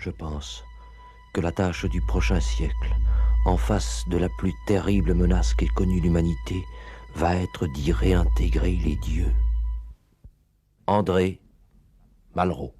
je pense, que la tâche du prochain siècle, en face de la plus terrible menace qu'ait connue l'humanité, va être d'y réintégrer les dieux. André Malraux.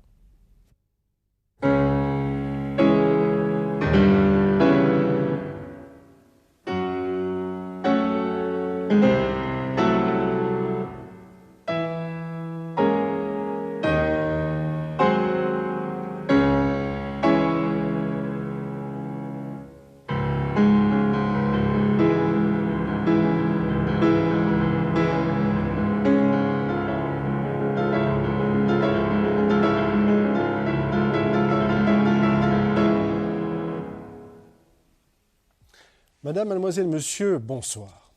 Madame, mademoiselle, monsieur, bonsoir.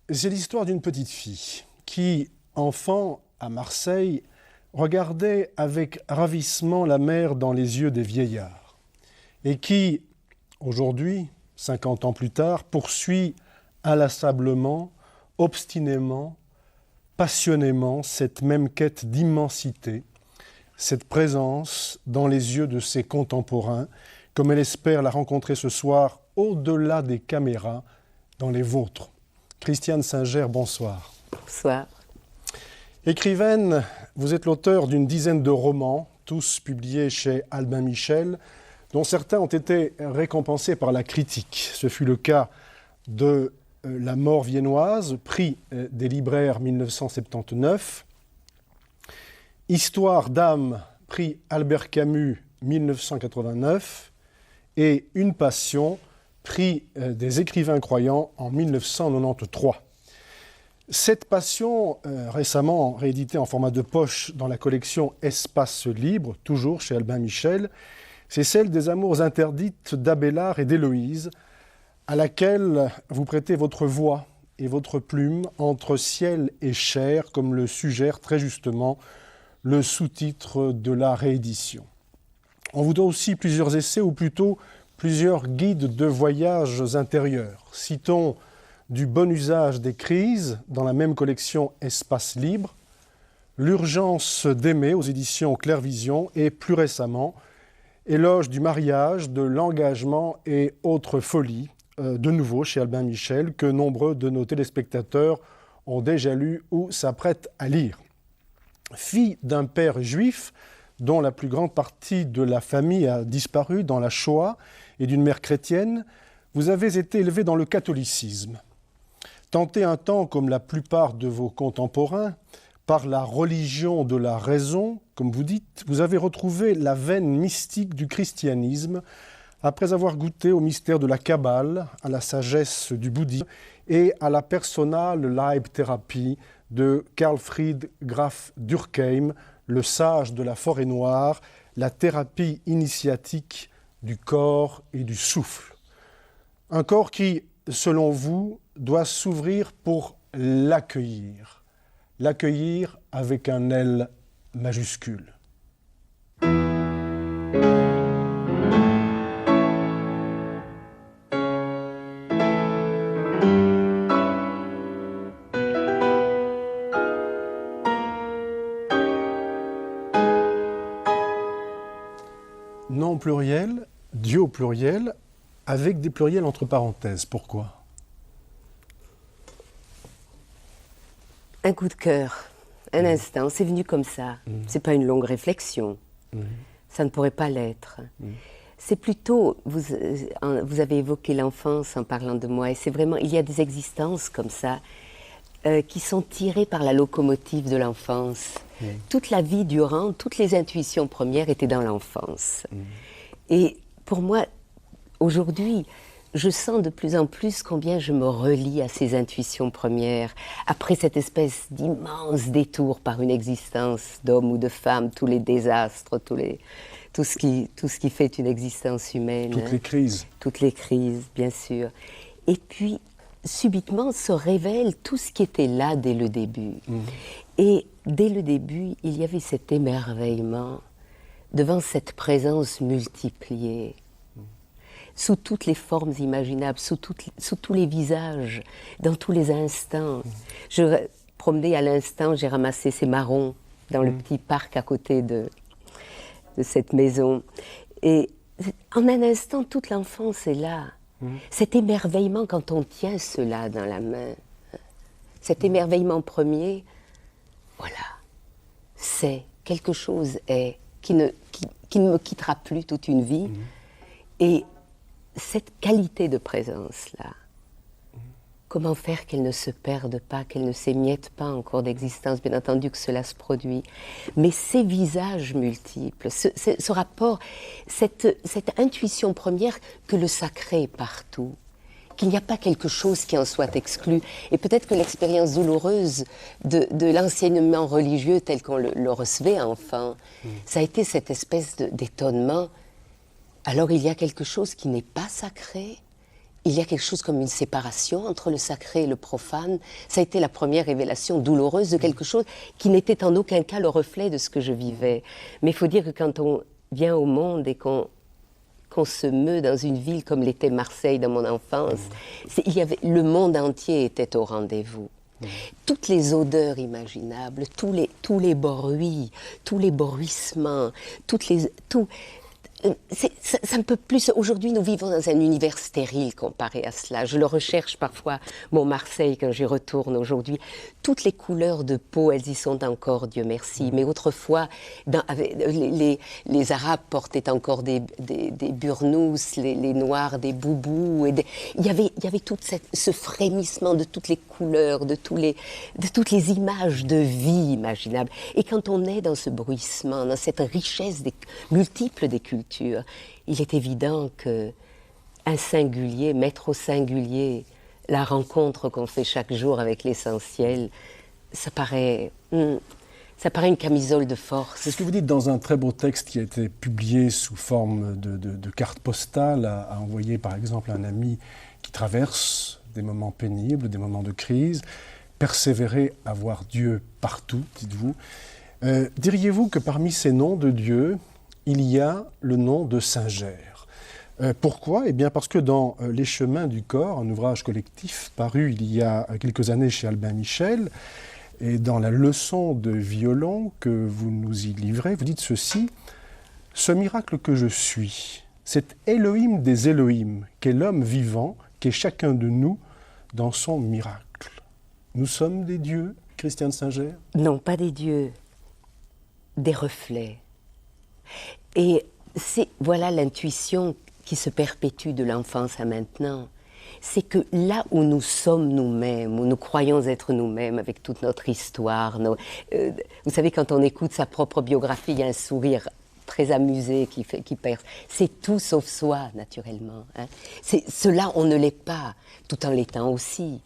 C'est l'histoire d'une petite fille qui, enfant à Marseille, regardait avec ravissement la mer dans les yeux des vieillards et qui, aujourd'hui, 50 ans plus tard, poursuit inlassablement, obstinément, passionnément cette même quête d'immensité, cette présence dans les yeux de ses contemporains, comme elle espère la rencontrer ce soir au-delà des caméras, dans les vôtres. Christiane Singer, bonsoir. Bonsoir. Écrivaine, vous êtes l'auteur d'une dizaine de romans, tous publiés chez Albin Michel, dont certains ont été récompensés par la critique. Ce fut le cas de La mort viennoise, prix des libraires 1979, Histoire d'âme, prix Albert Camus 1989, et Une passion, prix des écrivains croyants en 1993. Cette passion, récemment rééditée en format de poche dans la collection Espace Libre, toujours chez Albin Michel, c'est celle des amours interdites d'Abélard et d'Héloïse, à laquelle vous prêtez votre voix et votre plume entre ciel et chair, comme le suggère très justement le sous-titre de la réédition. On vous doit aussi plusieurs essais, ou plutôt plusieurs guides de voyages intérieurs. Citons Du bon usage des crises, dans la même collection Espace Libre, L'urgence d'aimer aux éditions Clairvision, et plus récemment, Éloge du mariage, de l'engagement et autres folies, de nouveau chez Albin Michel, que nombreux de nos téléspectateurs ont déjà lu ou s'apprêtent à lire. Fille d'un père juif, dont la plus grande partie de la famille a disparu dans la Shoah, et d'une mère chrétienne, vous avez été élevée dans le catholicisme. Tenté un temps, comme la plupart de vos contemporains, par la religion de la raison, comme vous dites, vous avez retrouvé la veine mystique du christianisme après avoir goûté au mystère de la Kabbale, à la sagesse du bouddhisme et à la Personal Leibtherapie de Karl Fried Graf Durkheim, le sage de la forêt noire, la thérapie initiatique du corps et du souffle. Un corps qui, selon vous, doit s'ouvrir pour l'accueillir. L'accueillir avec un L majuscule. Nom au pluriel, Dieu au pluriel, avec des pluriels entre parenthèses. Pourquoi ? Un coup de cœur, un instant, c'est venu comme ça. C'est pas une longue réflexion. Ça ne pourrait pas l'être. C'est plutôt, vous avez évoqué l'enfance en parlant de moi, et c'est vraiment, il y a des existences comme ça qui sont tirées par la locomotive de l'enfance. Toute la vie durant, toutes les intuitions premières étaient dans l'enfance. Et pour moi, aujourd'hui, je sens de plus en plus combien je me relie à ces intuitions premières, après cette espèce d'immense détour par une existence d'homme ou de femme, tous les désastres, tout ce qui fait une existence humaine. Toutes les crises. Toutes les crises, bien sûr. Et puis, subitement, se révèle tout ce qui était là dès le début. Et dès le début, il y avait cet émerveillement devant cette présence multipliée, sous toutes les formes imaginables, sous tous les visages, dans tous les instants. Je promenais à l'instant, j'ai ramassé ces marrons dans le petit parc à côté de cette maison. Et en un instant, toute l'enfance est là. Cet émerveillement quand on tient cela dans la main, cet émerveillement premier, voilà, c'est quelque chose qui ne me quittera plus toute une vie. Et cette qualité de présence-là, comment faire qu'elle ne se perde pas, qu'elle ne s'émiette pas en cours d'existence, bien entendu que cela se produit, mais ces visages multiples, ce rapport, cette intuition première que le sacré est partout, qu'il n'y a pas quelque chose qui en soit exclu. Et peut-être que l'expérience douloureuse de l'enseignement religieux tel qu'on le recevait enfant, ça a été cette espèce d'étonnement. Alors il y a quelque chose qui n'est pas sacré. Il y a quelque chose comme une séparation entre le sacré et le profane. Ça a été la première révélation douloureuse de quelque chose qui n'était en aucun cas le reflet de ce que je vivais. Mais il faut dire que quand on vient au monde et qu'on se meut dans une ville comme l'était Marseille dans mon enfance, le monde entier était au rendez-vous. Toutes les odeurs imaginables, tous les bruits, tous les bruissements, ça ne peut plus. Aujourd'hui, nous vivons dans un univers stérile comparé à cela. Je le recherche parfois, mon Marseille, quand j'y retourne aujourd'hui. Toutes les couleurs de peau, elles y sont encore, Dieu merci. Mais autrefois, les Arabes portaient encore des burnous, les Noirs des boubous. Il y avait tout ce frémissement de toutes les couleurs, de toutes les images de vie imaginables. Et quand on est dans ce bruissement, dans cette richesse multiple des cultures, il est évident qu'un singulier, mettre au singulier la rencontre qu'on fait chaque jour avec l'essentiel, ça paraît une camisole de force. C'est ce que vous dites dans un très beau texte qui a été publié sous forme de carte postale à envoyer par exemple à un ami qui traverse des moments pénibles, des moments de crise. Persévérer à voir Dieu partout, dites-vous. Diriez-vous que parmi ces noms de Dieu, il y a le nom de Singer. Pourquoi ? Eh bien parce que dans Les Chemins du corps, un ouvrage collectif paru il y a quelques années chez Albin Michel, et dans la leçon de violon que vous nous y livrez, vous dites ceci: « Ce miracle que je suis, cet Elohim des Elohim, qu'est l'homme vivant, qu'est chacun de nous dans son miracle. » Nous sommes des dieux, Christiane Singer ? Non, pas des dieux, des reflets. Et voilà l'intuition qui se perpétue de l'enfance à maintenant. C'est que là où nous sommes nous-mêmes, où nous croyons être nous-mêmes avec toute notre histoire, vous savez, quand on écoute sa propre biographie, il y a un sourire très amusé qui perce. C'est tout sauf soi, naturellement. Cela, on ne l'est pas, tout en l'étant aussi.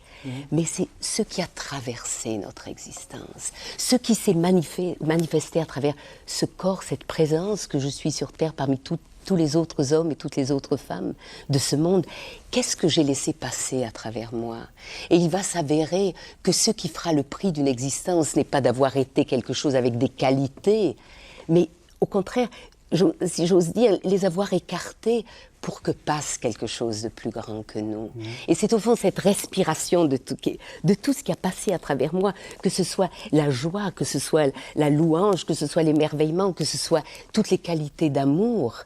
Mais c'est ce qui a traversé notre existence, ce qui s'est manifesté à travers ce corps, cette présence que je suis sur Terre parmi tous les autres hommes et toutes les autres femmes de ce monde. Qu'est-ce que j'ai laissé passer à travers moi ? Et il va s'avérer que ce qui fera le prix d'une existence n'est pas d'avoir été quelque chose avec des qualités, mais au contraire, si j'ose dire, les avoir écartés pour que passe quelque chose de plus grand que nous. Et c'est au fond cette respiration de tout ce qui a passé à travers moi, que ce soit la joie, que ce soit la louange, que ce soit l'émerveillement, que ce soit toutes les qualités d'amour,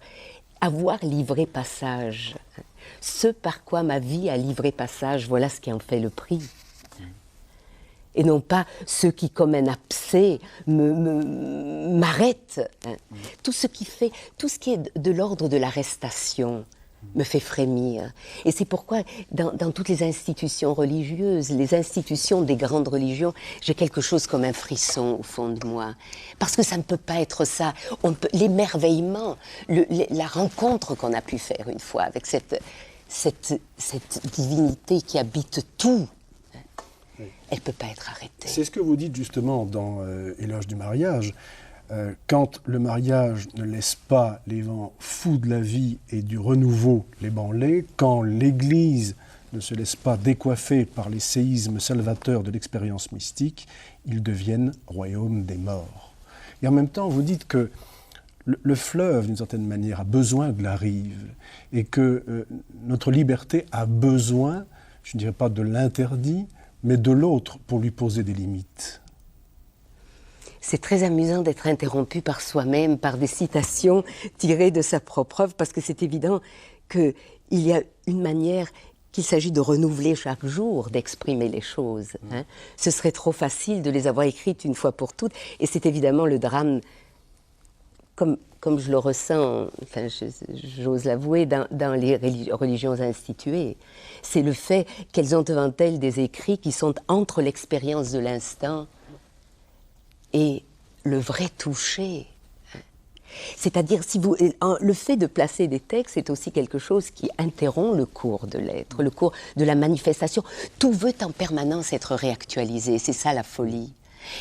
avoir livré passage. Ce par quoi ma vie a livré passage, voilà ce qui en fait le prix. Et non pas ce qui, comme un abcès, m'arrête. Tout ce qui est de l'ordre de l'arrestation me fait frémir. Et c'est pourquoi, dans toutes les institutions religieuses, les institutions des grandes religions, j'ai quelque chose comme un frisson au fond de moi. Parce que ça ne peut pas être ça. L'émerveillement, la rencontre qu'on a pu faire une fois avec cette divinité qui habite tout, elle ne peut pas être arrêtée. C'est ce que vous dites justement dans Éloge du mariage. Quand le mariage ne laisse pas les vents fous de la vie et du renouveau l'ébranler, quand l'Église ne se laisse pas décoiffer par les séismes salvateurs de l'expérience mystique, ils deviennent royaume des morts. Et en même temps, vous dites que le fleuve, d'une certaine manière, a besoin de la rive et que notre liberté a besoin, je ne dirais pas de l'interdit, mais de l'autre pour lui poser des limites. c'est très amusant d'être interrompu par soi-même, par des citations tirées de sa propre œuvre, parce que c'est évident qu'il y a une manière qu'il s'agit de renouveler chaque jour, d'exprimer les choses. Hein. Ce serait trop facile de les avoir écrites une fois pour toutes, et c'est évidemment le drame, comme je le ressens, enfin, j'ose l'avouer, dans les religions instituées. C'est le fait qu'elles ont devant elles des écrits qui sont entre l'expérience de l'instant et le vrai toucher. C'est-à-dire, le fait de placer des textes est aussi quelque chose qui interrompt le cours de l'être, le cours de la manifestation. Tout veut en permanence être réactualisé, c'est ça la folie.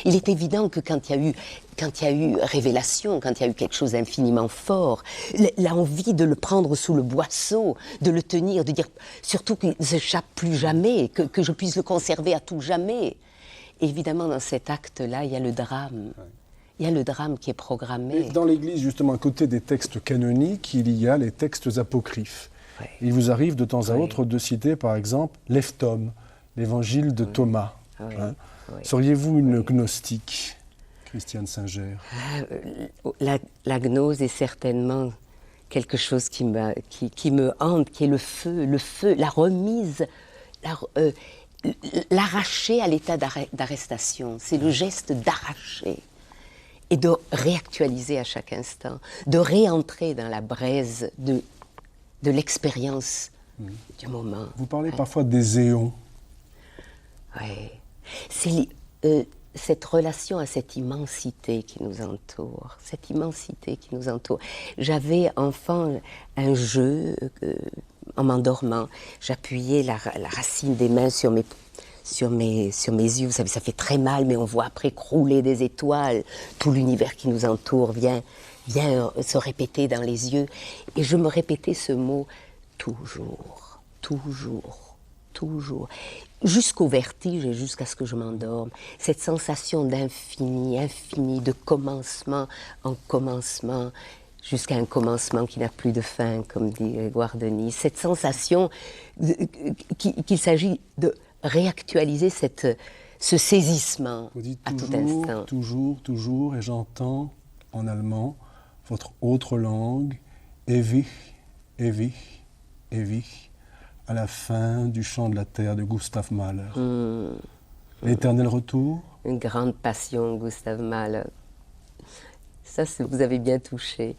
Il est évident que quand il y a eu révélation, quand il y a eu quelque chose d'infiniment fort, l'envie de le prendre sous le boisseau, de le tenir, de dire surtout qu'il ne s'échappe plus jamais, que je puisse le conserver à tout jamais. Et évidemment, dans cet acte-là, il y a le drame. Il y a le drame qui est programmé. Et dans l'Église, justement, à côté des textes canoniques, il y a les textes apocryphes. Ouais. Il vous arrive de temps à autre de citer, par exemple, l'Ephthom, l'évangile de Thomas. Oui. Hein. Oui. Seriez-vous une gnostique, Christiane Singer? La gnose est certainement quelque chose qui me hante, qui est le feu, la remise, l'arracher à l'état d'arrestation. C'est le geste d'arracher et de réactualiser à chaque instant, de réentrer dans la braise de l'expérience du moment. Vous parlez parfois des éons. Oui. C'est cette relation à cette immensité qui nous entoure, cette immensité qui nous entoure. J'avais enfant un jeu, en m'endormant, j'appuyais la racine des mains sur mes yeux. Vous savez, ça fait très mal, mais on voit après crouler des étoiles. Tout l'univers qui nous entoure vient se répéter dans les yeux. Et je me répétais ce mot toujours, toujours, toujours. Jusqu'au vertige et jusqu'à ce que je m'endorme. Cette sensation d'infini, infini, de commencement en commencement, jusqu'à un commencement qui n'a plus de fin, comme dit Grégoire de Nice. Cette sensation qu'il s'agit de réactualiser ce saisissement à tout instant. Toujours, et j'entends en allemand votre autre langue, ewig, ewig, ewig, à la fin du chant de la terre de Gustav Mahler. L'éternel retour. Une grande passion, Gustav Mahler. Ça, vous avez bien touché.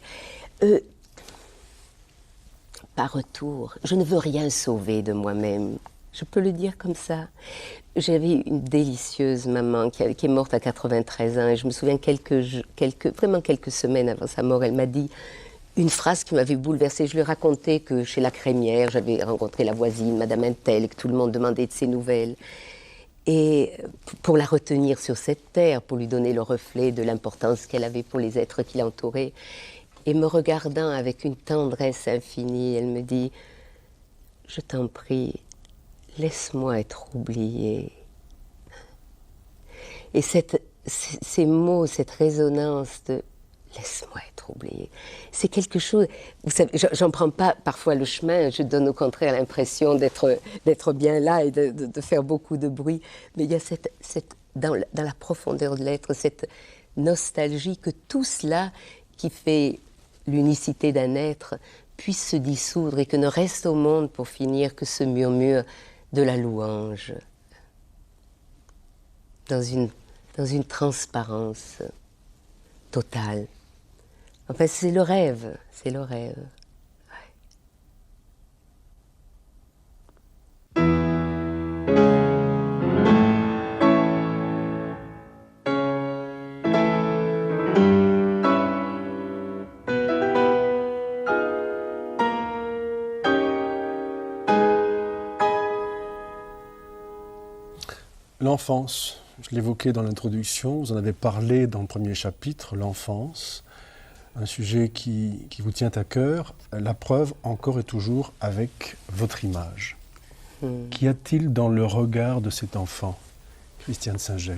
Par retour, je ne veux rien sauver de moi-même. Je peux le dire comme ça. J'avais une délicieuse maman qui est morte à 93 ans et je me souviens vraiment quelques semaines avant sa mort, elle m'a dit une phrase qui m'avait bouleversée. Je lui racontais que chez la crémière, j'avais rencontré la voisine, Madame Intel, et que tout le monde demandait de ses nouvelles. Et pour la retenir sur cette terre, pour lui donner le reflet de l'importance qu'elle avait pour les êtres qui l'entouraient, et me regardant avec une tendresse infinie, elle me dit « Je t'en prie, laisse-moi être oubliée. » Et ces mots, cette résonance de « laisse-moi être oubliée », c'est quelque chose... Vous savez, j'en prends pas parfois le chemin, je donne au contraire l'impression d'être bien là et de faire beaucoup de bruit. Mais il y a dans la profondeur de l'être, cette nostalgie que tout cela qui fait l'unicité d'un être puisse se dissoudre et que ne reste au monde pour finir que ce murmure de la louange, dans une transparence totale. Enfin, c'est le rêve, c'est le rêve. L'enfance, je l'évoquais dans l'introduction, vous en avez parlé dans le premier chapitre, l'enfance, un sujet qui vous tient à cœur. La preuve, encore et toujours, avec votre image. Qu'y a-t-il dans le regard de cet enfant, Christiane Singer?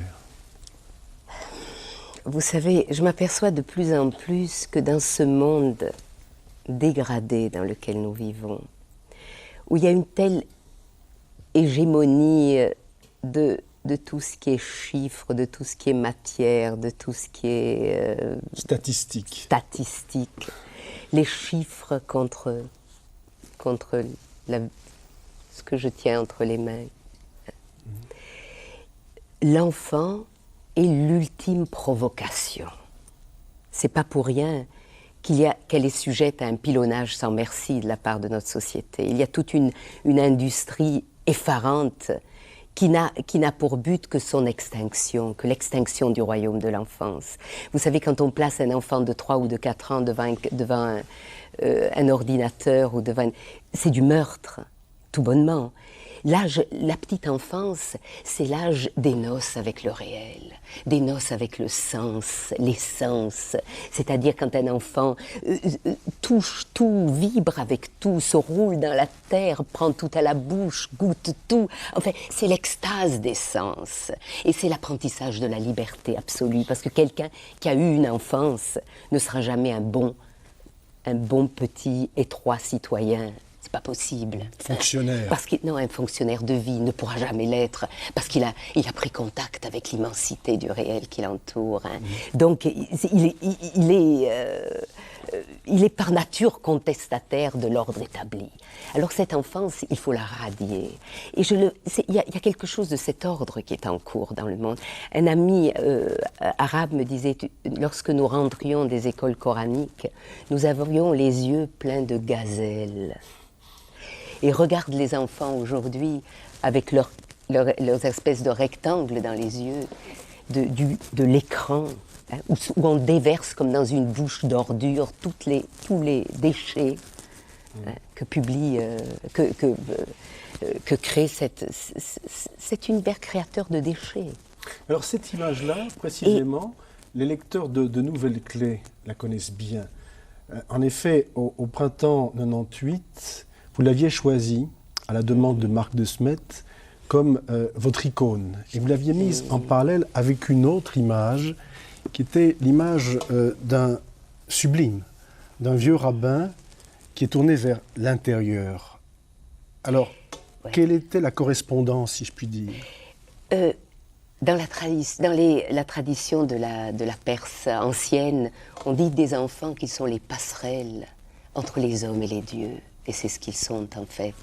Vous savez, je m'aperçois de plus en plus que dans ce monde dégradé dans lequel nous vivons, où il y a une telle hégémonie de de tout ce qui est chiffres, de tout ce qui est matière, de tout ce qui est statistique. Les chiffres contre ce que je tiens entre les mains. L'enfant est l'ultime provocation. C'est pas pour rien qu'elle est sujette à un pilonnage sans merci de la part de notre société. Il y a toute une industrie effarante qui n'a pour but que son extinction, que l'extinction du royaume de l'enfance. Vous savez, quand on place un enfant de 3 ou de 4 ans devant un ordinateur, c'est du meurtre, tout bonnement. L'âge, la petite enfance, c'est l'âge des noces avec le réel, des noces avec le sens, l'essence. C'est-à-dire quand un enfant touche tout, vibre avec tout, se roule dans la terre, prend tout à la bouche, goûte tout. Enfin, c'est l'extase des sens. Et c'est l'apprentissage de la liberté absolue. Parce que quelqu'un qui a eu une enfance ne sera jamais un bon petit étroit citoyen. C'est pas possible. Fonctionnaire. Non, un fonctionnaire de vie ne pourra jamais l'être parce qu'il a pris contact avec l'immensité du réel qui l'entoure. Hein. Donc, il est par nature contestataire de l'ordre établi. Alors cette enfance, il faut la radier. Et il y a quelque chose de cet ordre qui est en cours dans le monde. Un ami arabe me disait, lorsque nous rentrions des écoles coraniques, nous avions les yeux pleins de gazelles. Et regarde les enfants aujourd'hui avec leurs espèces de rectangles dans les yeux de l'écran, hein, où on déverse comme dans une bouche d'ordures tous les déchets hein, que crée cet univers créateur de déchets. Alors cette image-là, précisément, les lecteurs de Nouvelles Clés la connaissent bien. En effet, au printemps 98, vous l'aviez choisi, à la demande de Marc de Smet, comme votre icône. Et vous l'aviez mise en parallèle avec une autre image, qui était l'image d'un sublime, d'un vieux rabbin qui est tourné vers l'intérieur. Alors, quelle était la correspondance, si je puis dire ? Dans la tradition de la Perse ancienne, on dit des enfants qu'ils sont les passerelles entre les hommes et les dieux. Et c'est ce qu'ils sont en fait.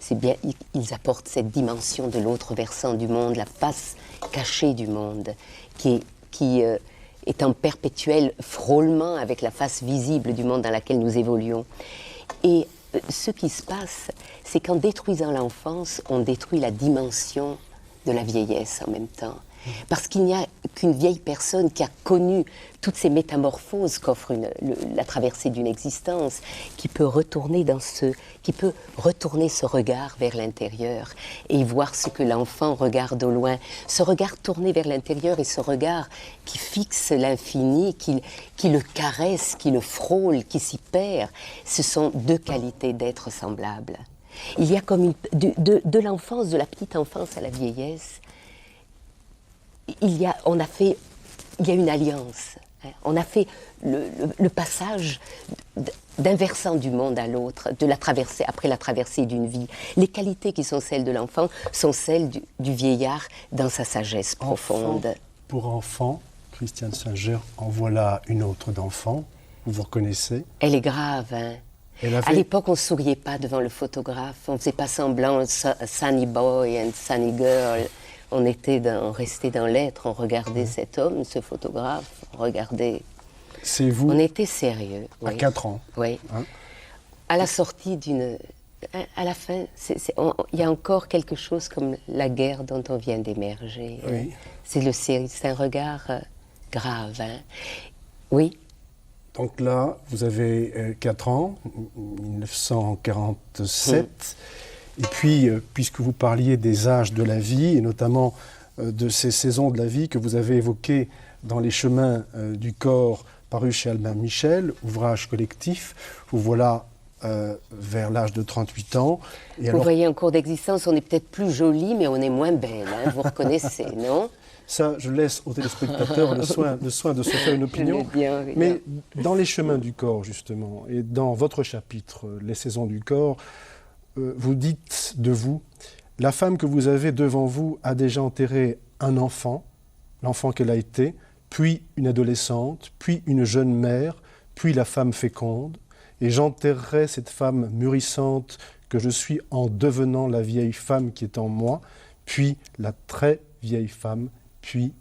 C'est bien, ils apportent cette dimension de l'autre versant du monde, la face cachée du monde, qui est en perpétuel frôlement avec la face visible du monde dans laquelle nous évoluons. Et ce qui se passe, c'est qu'en détruisant l'enfance, on détruit la dimension de la vieillesse en même temps. Parce qu'il n'y a qu'une vieille personne qui a connu toutes ces métamorphoses qu'offre la traversée d'une existence, qui peut retourner ce regard vers l'intérieur et voir ce que l'enfant regarde au loin. Ce regard tourné vers l'intérieur et ce regard qui fixe l'infini, qui le caresse, qui le frôle, qui s'y perd, ce sont deux qualités d'être semblables. Il y a comme de l'enfance, de la petite enfance à la vieillesse, il y a une alliance. Hein. On a fait le passage d'un versant du monde à l'autre, après la traversée d'une vie. Les qualités qui sont celles de l'enfant sont celles du vieillard dans sa sagesse profonde. Pour enfant, Christiane Singer, en voilà une autre d'enfant. Vous reconnaissez ? Elle est grave, hein. À l'époque, on ne souriait pas devant le photographe. On ne faisait pas semblant sunny boy and sunny girl. On restait dans l'être, on regardait cet homme, ce photographe, on regardait. C'est vous. On était sérieux. À 4 ans. Oui. Hein? À la sortie à la fin, il y a encore quelque chose comme la guerre dont on vient d'émerger. Oui. C'est un regard grave. Hein? Oui. Donc là, vous avez 4 ans, 1947. Et puis, puisque vous parliez des âges de la vie, et notamment de ces saisons de la vie que vous avez évoquées dans Les chemins du corps, paru chez Albin Michel, ouvrage collectif, vous voilà vers l'âge de 38 ans. Et vous voyez, en cours d'existence, on est peut-être plus jolie, mais on est moins belle, hein, vous reconnaissez, non ? Ça, je laisse aux téléspectateurs le soin de se faire une opinion. Bien. Mais dans Les chemins du corps, justement, et dans votre chapitre, Les saisons du corps, vous dites de vous, la femme que vous avez devant vous a déjà enterré un enfant, l'enfant qu'elle a été, puis une adolescente, puis une jeune mère, puis la femme féconde, et j'enterrerai cette femme mûrissante que je suis en devenant la vieille femme qui est en moi, puis la très vieille femme, puis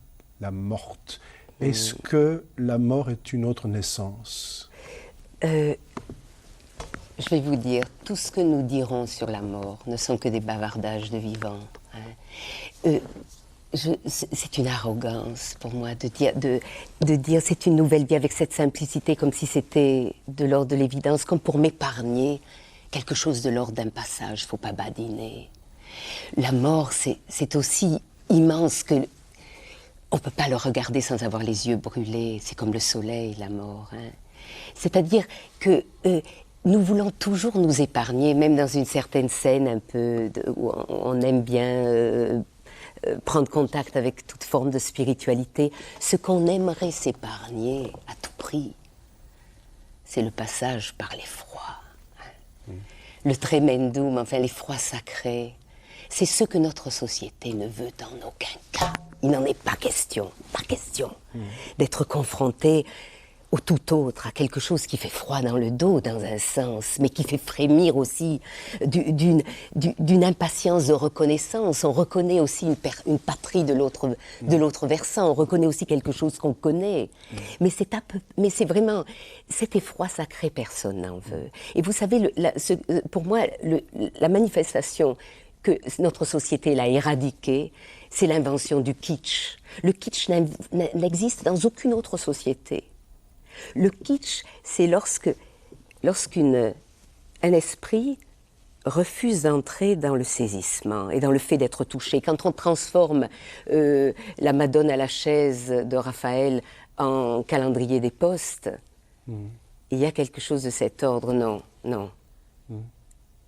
la morte. Est-ce que la mort est une autre naissance ? Je vais vous dire, tout ce que nous dirons sur la mort ne sont que des bavardages de vivants. C'est une arrogance pour moi de dire c'est une nouvelle vie avec cette simplicité, comme si c'était de l'ordre de l'évidence, comme pour m'épargner quelque chose de l'ordre d'un passage, il ne faut pas badiner. La mort, c'est aussi immense que on ne peut pas le regarder sans avoir les yeux brûlés. C'est comme le soleil, la mort. C'est-à-dire que nous voulons toujours nous épargner, même dans une certaine scène un peu où on aime bien prendre contact avec toute forme de spiritualité. Ce qu'on aimerait s'épargner à tout prix, c'est le passage par l'effroi. Le tremendum, enfin l'effroi sacré, c'est ce que notre société ne veut en aucun cas. Il n'en est pas question d'être confronté au tout autre, à quelque chose qui fait froid dans le dos, dans un sens, mais qui fait frémir aussi d'une impatience de reconnaissance. On reconnaît aussi une patrie de l'autre versant, on reconnaît aussi quelque chose qu'on connaît. Mais c'est vraiment cet effroi sacré, personne n'en veut. Et vous savez, pour moi, la manifestation que notre société l'a éradiquée, c'est l'invention du kitsch. Le kitsch n'existe dans aucune autre société. Le kitsch, c'est lorsqu'un esprit refuse d'entrer dans le saisissement et dans le fait d'être touché. Quand on transforme la Madone à la chaise de Raphaël en calendrier des postes, il y a quelque chose de cet ordre. Non.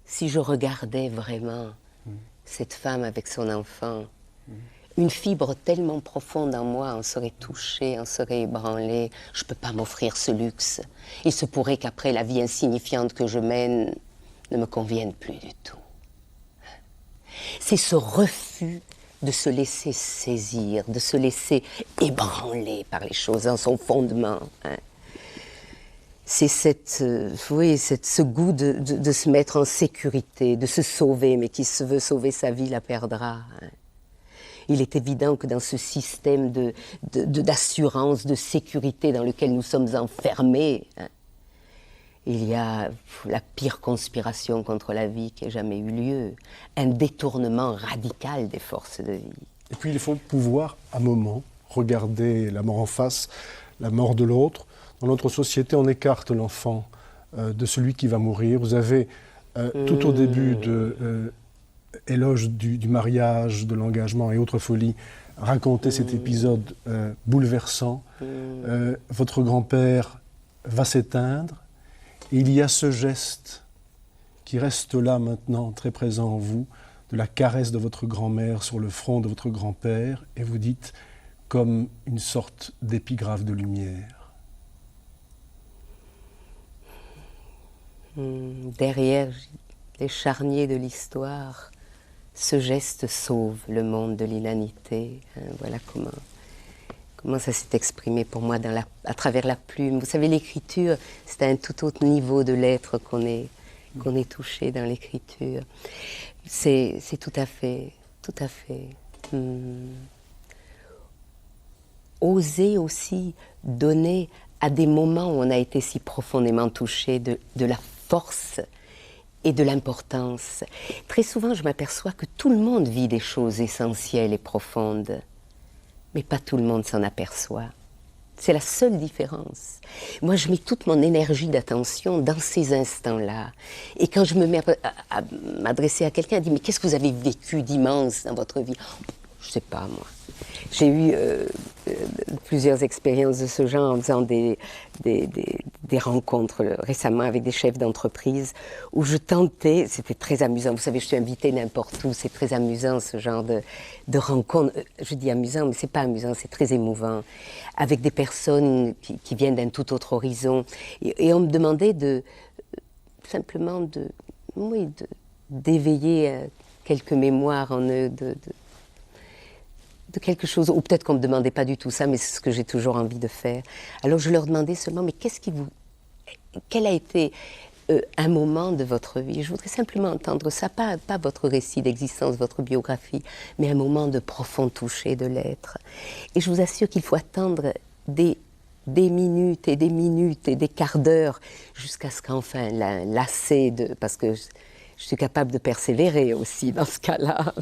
Si je regardais vraiment cette femme avec son enfant, une fibre tellement profonde en moi en serait touchée, en serait ébranlée. Je ne peux pas m'offrir ce luxe. Il se pourrait qu'après la vie insignifiante que je mène ne me convienne plus du tout. C'est ce refus de se laisser saisir, de se laisser ébranler par les choses dans son fondement. C'est ce goût de se mettre en sécurité, de se sauver, mais qui se veut sauver sa vie la perdra. Il est évident que dans ce système d'assurance, de sécurité dans lequel nous sommes enfermés, il y a la pire conspiration contre la vie qui ait jamais eu lieu, un détournement radical des forces de vie. Et puis il faut pouvoir, à un moment, regarder la mort en face, la mort de l'autre. Dans notre société, on écarte l'enfant de celui qui va mourir. Vous avez, tout au début de Éloge du mariage, de l'engagement et autres folies, raconté cet épisode bouleversant. Votre grand-père va s'éteindre. Et il y a ce geste qui reste là maintenant, très présent en vous, de la caresse de votre grand-mère sur le front de votre grand-père, et vous dites comme une sorte d'épigraphe de lumière. Derrière les charniers de l'histoire, ce geste sauve le monde de l'inanité. Voilà comment ça s'est exprimé pour moi à travers la plume. Vous savez, l'écriture, c'est à un tout autre niveau de l'être qu'on est touché dans l'écriture. C'est tout à fait. Oser aussi donner à des moments où on a été si profondément touché de la force et de l'importance. Très souvent, je m'aperçois que tout le monde vit des choses essentielles et profondes, mais pas tout le monde s'en aperçoit. C'est la seule différence. Moi, je mets toute mon énergie d'attention dans ces instants-là. Et quand je me mets à m'adresser à quelqu'un, elle dit « Mais qu'est-ce que vous avez vécu d'immense dans votre vie ?» Je ne sais pas, moi. J'ai eu plusieurs expériences de ce genre en faisant des rencontres récemment avec des chefs d'entreprise où je tentais, c'était très amusant, vous savez, je suis invitée n'importe où, c'est très amusant ce genre de rencontres, je dis amusant, mais c'est pas amusant, c'est très émouvant, avec des personnes qui viennent d'un tout autre horizon. Et on me demandait simplement d'éveiller quelques mémoires en eux de quelque chose, ou peut-être qu'on ne me demandait pas du tout ça, mais c'est ce que j'ai toujours envie de faire. Alors je leur demandais seulement, mais quel a été un moment de votre vie? Je voudrais simplement entendre ça, pas votre récit d'existence, votre biographie, mais un moment de profond toucher de l'être. Et je vous assure qu'il faut attendre des minutes et des minutes et des quarts d'heure jusqu'à ce qu'enfin, lassé parce que je suis capable de persévérer aussi dans ce cas-là,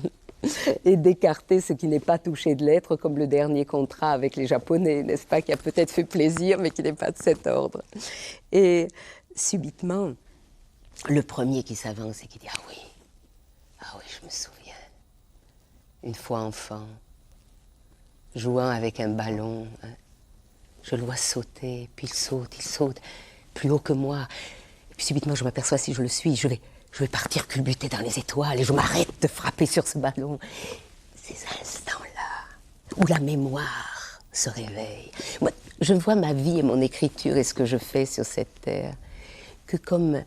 et d'écarter ce qui n'est pas touché de l'être, comme le dernier contrat avec les Japonais, n'est-ce pas, qui a peut-être fait plaisir, mais qui n'est pas de cet ordre. Et subitement, le premier qui s'avance et qui dit « Ah oui, je me souviens. Une fois enfant, jouant avec un ballon, hein, je le vois sauter, puis il saute, plus haut que moi. Et puis subitement, je m'aperçois, si je le suis, je vais partir culbuter dans les étoiles et je m'arrête de frapper sur ce ballon. » Ces instants-là, où la mémoire se réveille. Moi, je vois ma vie et mon écriture et ce que je fais sur cette terre que comme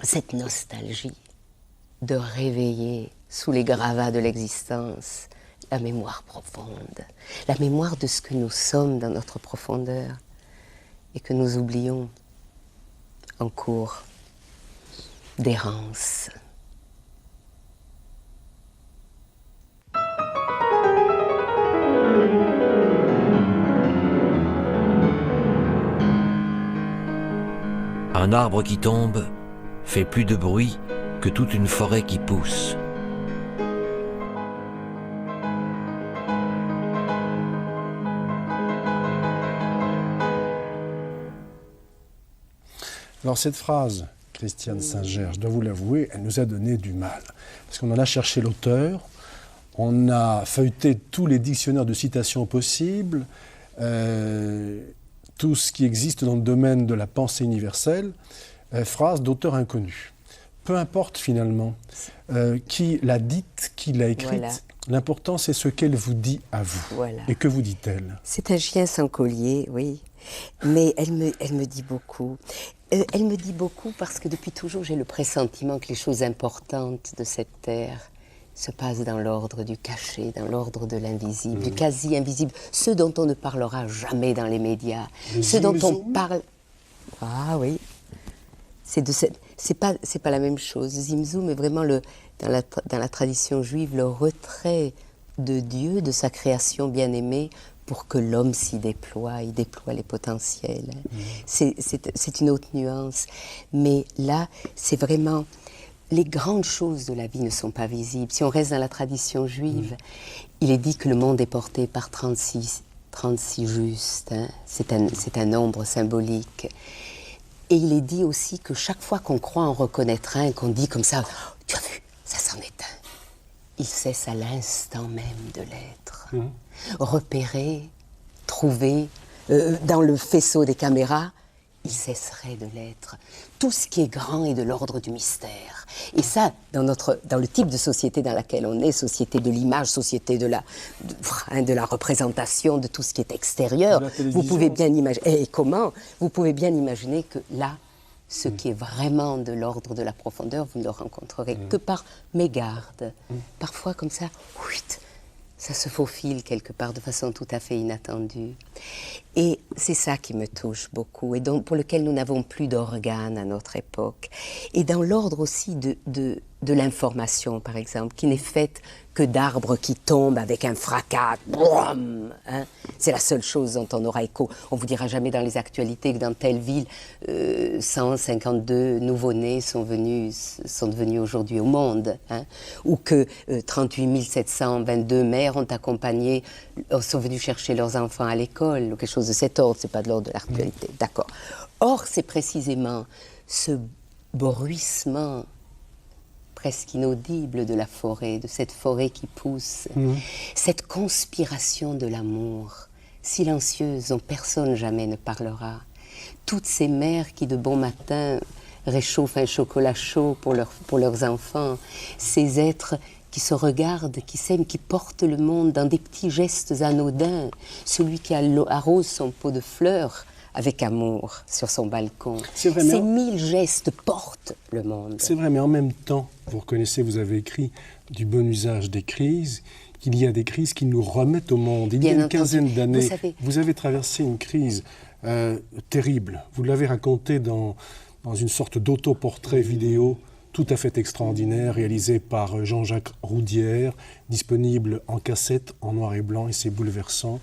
cette nostalgie de réveiller sous les gravats de l'existence la mémoire profonde, la mémoire de ce que nous sommes dans notre profondeur et que nous oublions en cours d'errance. Un arbre qui tombe fait plus de bruit que toute une forêt qui pousse. Alors cette phrase, Christiane Singer, je dois vous l'avouer, elle nous a donné du mal. Parce qu'on en a cherché l'auteur, on a feuilleté tous les dictionnaires de citations possibles, tout ce qui existe dans le domaine de la pensée universelle, phrase d'auteur inconnu. Peu importe finalement qui l'a dite, qui l'a écrite, voilà. L'important c'est ce qu'elle vous dit à vous. Voilà. Et que vous dit-elle? C'est un chien sans collier, oui, mais elle me dit beaucoup. Elle me dit beaucoup parce que depuis toujours j'ai le pressentiment que les choses importantes de cette terre se passent dans l'ordre du caché, dans l'ordre de l'invisible, du quasi-invisible, ceux dont on ne parlera jamais dans les médias, ceux dont on parle... Ah oui, c'est pas la même chose. Zimzoum est vraiment, dans la tradition juive, le retrait de Dieu, de sa création bien-aimée, pour que l'homme s'y déploie, il déploie les potentiels. C'est une autre nuance. Mais là, c'est vraiment... Les grandes choses de la vie ne sont pas visibles. Si on reste dans la tradition juive, il est dit que le monde est porté par 36 justes. Hein. C'est un nombre symbolique. Et il est dit aussi que chaque fois qu'on croit en reconnaître un, qu'on dit comme ça, oh, tu as vu, ça s'en est un. Il cesse à l'instant même de l'être. Repéré, trouvé, dans le faisceau des caméras, il cesserait de l'être. Tout ce qui est grand est de l'ordre du mystère. Et ça, dans le type de société dans laquelle on est, société de l'image, société de la représentation, de tout ce qui est extérieur, vous pouvez bien imaginer. Et comment? Vous pouvez bien imaginer que là, ce qui est vraiment de l'ordre de la profondeur, vous ne le rencontrerez que par mégarde. Parfois, comme ça, ça se faufile quelque part de façon tout à fait inattendue. Et c'est ça qui me touche beaucoup, et donc pour lequel nous n'avons plus d'organes à notre époque. Et dans l'ordre aussi de l'information, par exemple, qui n'est faite que d'arbres qui tombent avec un fracas. Boum, hein. C'est la seule chose dont on aura écho. On ne vous dira jamais dans les actualités que dans telle ville, 152 nouveau-nés sont devenus aujourd'hui au monde. Hein. Ou que 38 722 mères sont venues chercher leurs enfants à l'école, ou quelque chose de cet ordre. Ce n'est pas de l'ordre de l'actualité. D'accord. Or, c'est précisément ce bruissement presque inaudible de la forêt, de cette forêt qui pousse, cette conspiration de l'amour, silencieuse, dont personne jamais ne parlera. Toutes ces mères qui, de bon matin, réchauffent un chocolat chaud pour leurs enfants, ces êtres qui se regardent, qui s'aiment, qui portent le monde dans des petits gestes anodins. Celui qui arrose son pot de fleurs avec amour sur son balcon. C'est vrai, Ces 1000 gestes portent le monde. C'est vrai, mais en même temps, vous reconnaissez, vous avez écrit du bon usage des crises, qu'il y a des crises qui nous remettent au monde. Il y a une quinzaine d'années, vous avez traversé une crise terrible. Vous l'avez raconté dans une sorte d'autoportrait vidéo tout à fait extraordinaire, réalisé par Jean-Jacques Roudière, disponible en cassette, en noir et blanc, et c'est bouleversant.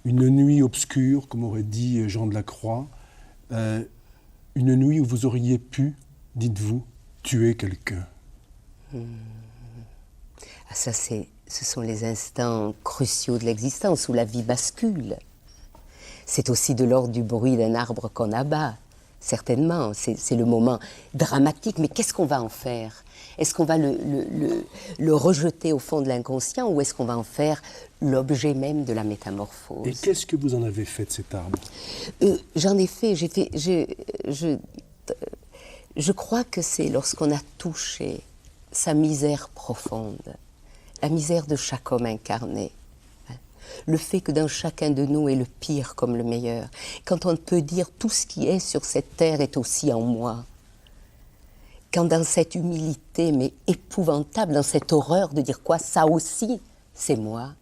Une nuit obscure, comme aurait dit Jean de la Croix, une nuit où vous auriez pu, dites-vous, tuer quelqu'un. Ah, ça, ce sont les instants cruciaux de l'existence où la vie bascule. C'est aussi de l'ordre du bruit d'un arbre qu'on abat. Certainement, c'est le moment dramatique, mais qu'est-ce qu'on va en faire? Est-ce qu'on va le rejeter au fond de l'inconscient ou est-ce qu'on va en faire l'objet même de la métamorphose? Et qu'est-ce que vous en avez fait de cet arbre? J'en ai fait, je crois que c'est lorsqu'on a touché sa misère profonde, la misère de chaque homme incarné, le fait que dans chacun de nous est le pire comme le meilleur, quand on peut dire tout ce qui est sur cette terre est aussi en moi, quand dans cette humilité, mais épouvantable, dans cette horreur de dire quoi, ça aussi, c'est moi,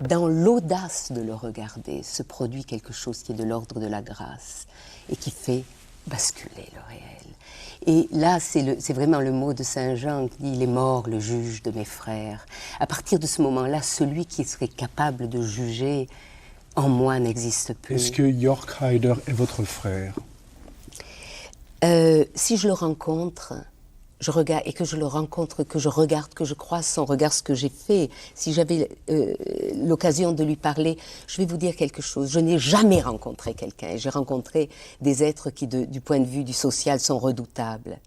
dans l'audace de le regarder, se produit quelque chose qui est de l'ordre de la grâce et qui fait basculer le réel. Et là, c'est vraiment le mot de Saint Jean qui dit « Il est mort, le juge de mes frères ». À partir de ce moment-là, celui qui serait capable de juger en moi n'existe plus. Est-ce que Jörg Haider est votre frère? Si je le rencontre, je regarde, et que je le rencontre, que je regarde, que je croise son regard, ce que j'ai fait, si j'avais l'occasion de lui parler, je vais vous dire quelque chose. Je n'ai jamais rencontré quelqu'un. J'ai rencontré des êtres qui, du point de vue du social, sont redoutables.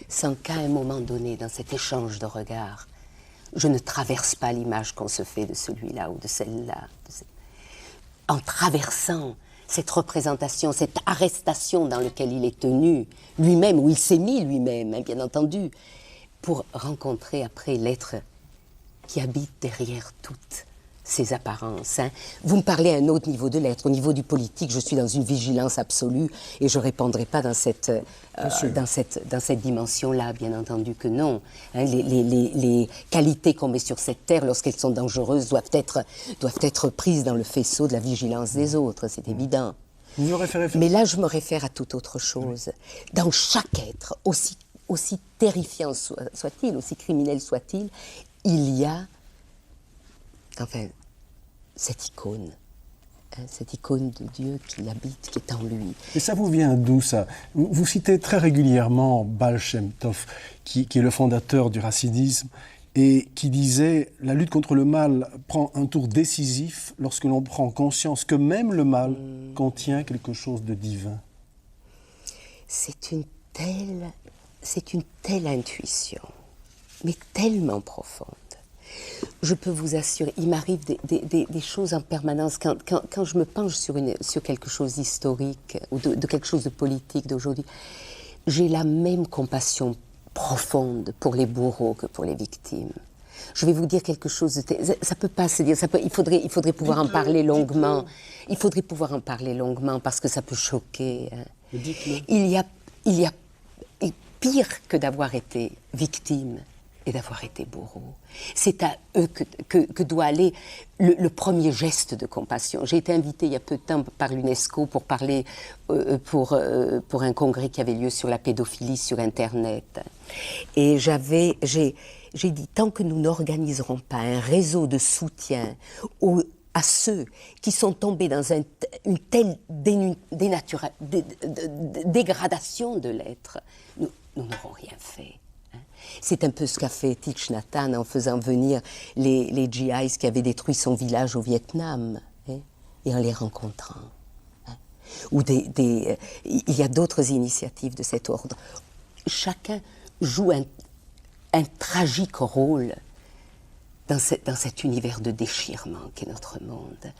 Sans qu'à un moment donné, dans cet échange de regards, je ne traverse pas l'image qu'on se fait de celui-là ou de celle-là. En traversant cette représentation, cette arrestation dans laquelle il est tenu, lui-même, où il s'est mis lui-même, hein, bien entendu, pour rencontrer après l'être qui habite derrière toutes ces apparences. Hein. Vous me parlez à un autre niveau de l'être. Au niveau du politique, je suis dans une vigilance absolue et je ne répondrai pas dans cette dimension-là, bien entendu que non. Hein, les qualités qu'on met sur cette terre, lorsqu'elles sont dangereuses, doivent être prises dans le faisceau de la vigilance des autres, c'est évident. Vous me référez... Mais là, je me réfère à toute autre chose. Dans chaque être, aussi terrifiant soit-il, aussi criminel soit-il, il y a cette icône de Dieu qui l'habite, qui est en lui. Et ça vous vient d'où, ça? Vous citez très régulièrement Baal Shem Tov, qui est le fondateur du racidisme, et qui disait « La lutte contre le mal prend un tour décisif lorsque l'on prend conscience que même le mal contient quelque chose de divin. » C'est une telle intuition, mais tellement profonde. Je peux vous assurer, il m'arrive des choses en permanence. Quand je me penche sur quelque chose d'historique ou de quelque chose de politique d'aujourd'hui, j'ai la même compassion profonde pour les bourreaux que pour les victimes. Je vais vous dire quelque chose, ça peut pas se dire, il faudrait pouvoir en parler longuement. Il faudrait pouvoir en parler longuement parce que ça peut choquer. Hein. Il y a pire que d'avoir été victime et d'avoir été bourreau. C'est à eux que doit aller le premier geste de compassion. J'ai été invitée il y a peu de temps par l'UNESCO pour parler pour un congrès qui avait lieu sur la pédophilie sur Internet. Et j'ai dit, tant que nous n'organiserons pas un réseau de soutien à ceux qui sont tombés dans une telle dégradation de l'être, nous n'aurons rien fait. C'est un peu ce qu'a fait Thich Nhat Hanh en faisant venir les GIs qui avaient détruit son village au Vietnam, hein, et en les rencontrant. Hein. Ou il y a d'autres initiatives de cet ordre. Chacun joue un tragique rôle dans cet univers de déchirement qu'est notre monde.